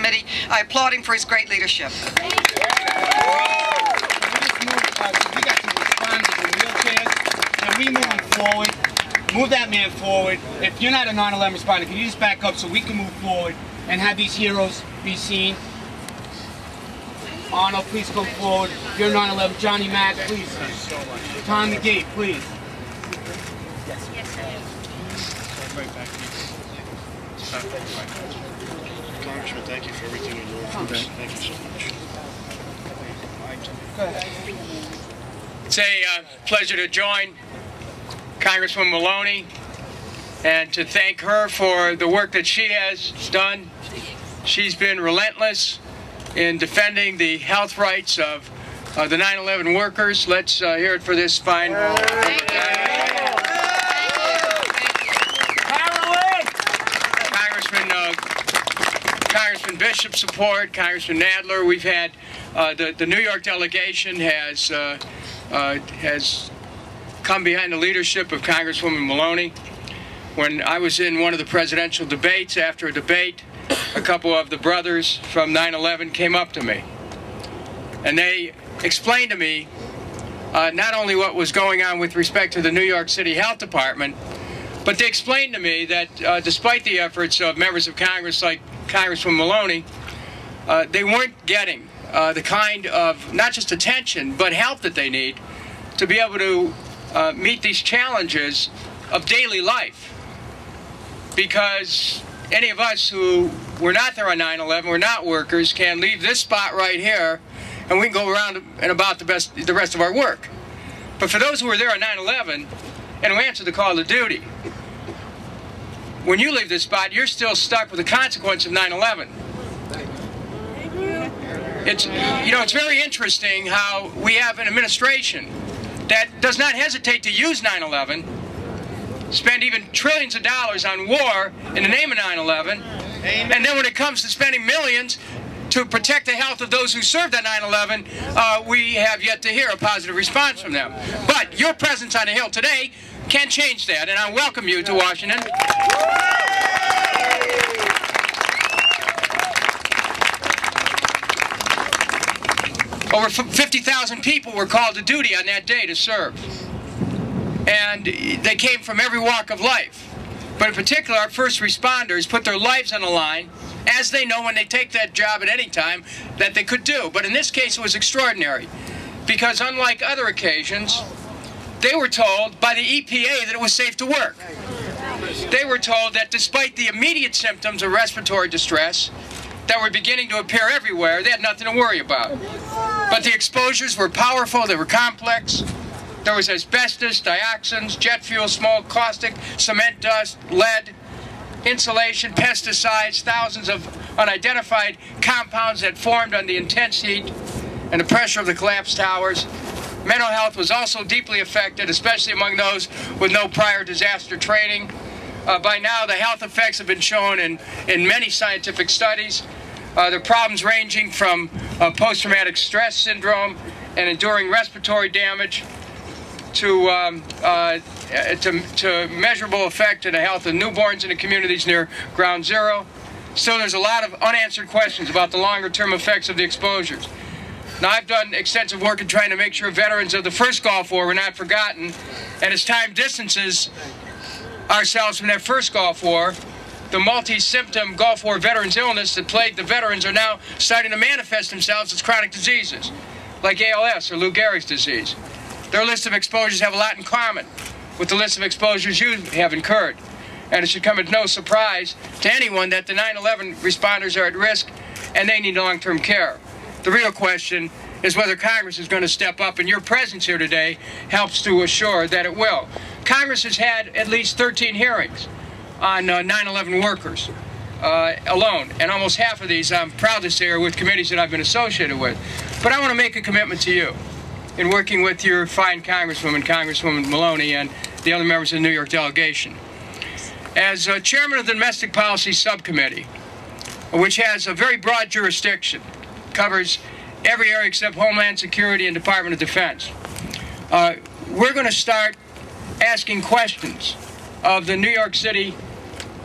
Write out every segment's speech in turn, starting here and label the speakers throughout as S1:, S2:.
S1: Committee. I applaud him for his great leadership.
S2: We got some responders in wheelchairs. Can we move forward? Move that man forward. If you're not a 9/11 responder, can you just back up so we can move forward and have these heroes be seen? Arnold, please come forward. You're 9/11. Johnny Mack, please. Tom McGee, please. Yes.
S3: Right back. Congressman, thank you for everything you do for us. Thank you so much.
S2: Go ahead.
S4: It's a pleasure to join Congresswoman Maloney and to thank her for the work that she has done. She's been relentless in defending the health rights of the 9/11 workers. Let's hear it for this fine woman. Congressman Bishop's support, Congressman Nadler. We've had the New York delegation has come behind the leadership of Congresswoman Maloney. When I was in one of the presidential debates, after a debate, a couple of the brothers from 9/11 came up to me, and they explained to me not only what was going on with respect to the New York City Health Department, but they explained to me that despite the efforts of members of Congress like Congresswoman Maloney, they weren't getting the kind of not just attention but help that they need to be able to meet these challenges of daily life. Because any of us who were not there on 9/11, we're not workers, can leave this spot right here and we can go around and about the rest of our work. But for those who were there on 9/11 and who answered the call to duty, when you leave this spot, you're still stuck with the consequence of 9/11. It's very interesting how we have an administration that does not hesitate to use 9/11, spend even trillions of dollars on war in the name of 9/11, and then when it comes to spending millions to protect the health of those who served at 9/11, we have yet to hear a positive response from them. But your presence on the Hill today can change that, and I welcome you to Washington. Over 50,000 people were called to duty on that day to serve. And they came from every walk of life. But in particular, our first responders put their lives on the line, as they know when they take that job at any time that they could do. But in this case, it was extraordinary. Because unlike other occasions, they were told by the EPA that it was safe to work. They were told that despite the immediate symptoms of respiratory distress that were beginning to appear everywhere, they had nothing to worry about. But the exposures were powerful, they were complex. There was asbestos, dioxins, jet fuel smoke, caustic, cement dust, lead, insulation, pesticides, thousands of unidentified compounds that formed under the intense heat and the pressure of the collapsed towers. Mental health was also deeply affected, especially among those with no prior disaster training. By now, the health effects have been shown in many scientific studies. The problems ranging from post-traumatic stress syndrome and enduring respiratory damage to measurable effect to the health of newborns in the communities near Ground Zero. Still, there's a lot of unanswered questions about the longer-term effects of the exposures. Now, I've done extensive work in trying to make sure veterans of the first Gulf War were not forgotten, and as time distances ourselves from that first Gulf War, the multi-symptom Gulf War veterans' illness that plagued the veterans are now starting to manifest themselves as chronic diseases, like ALS or Lou Gehrig's disease. Their list of exposures have a lot in common with the list of exposures you have incurred, and it should come as no surprise to anyone that the 9/11 responders are at risk and they need long-term care. The real question is whether Congress is going to step up, and your presence here today helps to assure that it will. Congress has had at least 13 hearings on 9/11 workers alone, and almost half of these, I'm proud to say, are with committees that I've been associated with. But I want to make a commitment to you in working with your fine Congresswoman, Congresswoman Maloney, and the other members of the New York delegation. As chairman of the Domestic Policy Subcommittee, which has a very broad jurisdiction, covers every area except Homeland Security and Department of Defense, we're going to start asking questions of the New York City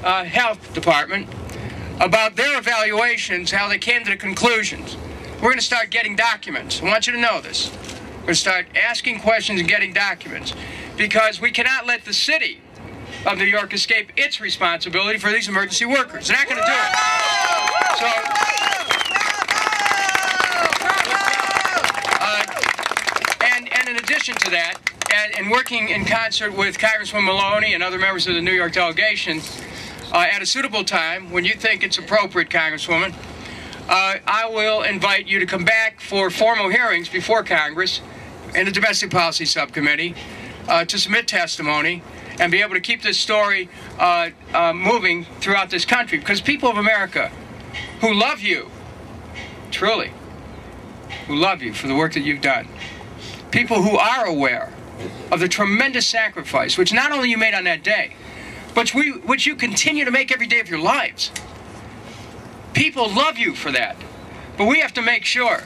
S4: Health Department about their evaluations, how they came to the conclusions. We're going to start getting documents. I want you to know this. We're going to start asking questions and getting documents, because we cannot let the city of New York escape its responsibility for these emergency workers. They're not going to do it. And in addition to that, and working in concert with Congressman Maloney and other members of the New York delegation, at a suitable time, when you think it's appropriate, Congresswoman, I will invite you to come back for formal hearings before Congress in the Domestic Policy Subcommittee to submit testimony and be able to keep this story moving throughout this country. Because people of America who love you, truly, who love you for the work that you've done, people who are aware of the tremendous sacrifice which not only you made on that day, but which you continue to make every day of your lives. People love you for that. But we have to make sure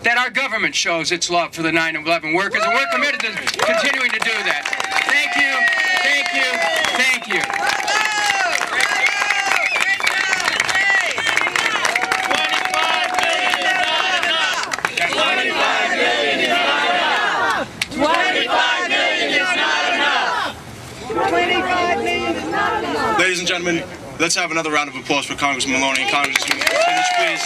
S4: that our government shows its love for the 9/11 workers, and we're committed to continuing to do that. Thank you, thank you, thank you.
S2: 25 million is not enough. 25 million is not enough.
S1: 25 million is not enough.
S3: Ladies and gentlemen, let's have another round of applause for Congressman Maloney and Congressman Kucinich, please.